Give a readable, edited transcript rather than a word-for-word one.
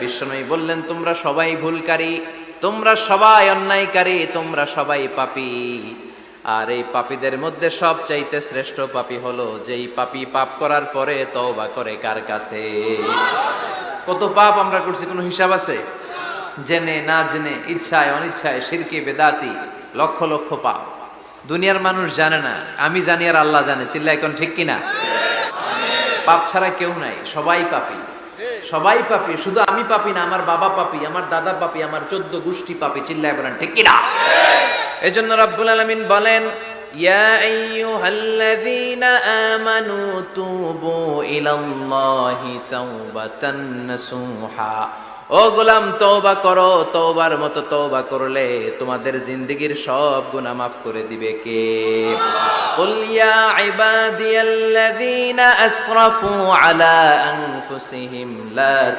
বিশ্বনবী বললেন, তোমরা সবাই ভুলকারী, তোমরা সবাই অন্যায়কারী, তোমরা সবাই পাপী। আর এই পাপীদের মধ্যে সবচাইতে শ্রেষ্ঠ পাপী হলো যেই পাপী পাপ করার পরে তওবা করে কার কাছে। কত পাপ আমরা করছি, কোনো হিসাব আছে? জেনে না জেনে, ইচ্ছায় অনিচ্ছায়, শিরকে বেদাতি, লক্ষ লক্ষ পাপ। দুনিয়ার মানুষ জানে না, আমি জানি আর আল্লাহ জানে। চিল্লা এখন ঠিক কিনা? পাপ ছাড়া কেউ নাই, সবাই পাপী, সবাই পাপী। শুধু আমি পাপী না, আমার বাবা পাপী, আমার দাদা পাপী, আমার 14 গোষ্ঠী পাপী। চিল্লায় বলেন ঠিক কিনা? এজন্য রাব্বুল আলামিন বলেন, ইয়া আইয়ুহাল্লাযীনা আমানু তুবু ইলাল্লাহি তাওবাতান নাসুহা। ও গোলাম, তওবা করো, তওবার মতো তওবা করলে তোমাদের জিন্দেগীর সব গুনাহ মাফ করে দিবে কে? কুল ইয়া ইবাদিয়াল্লাযীনা আসরাফু আলা আনফুসিহিম লা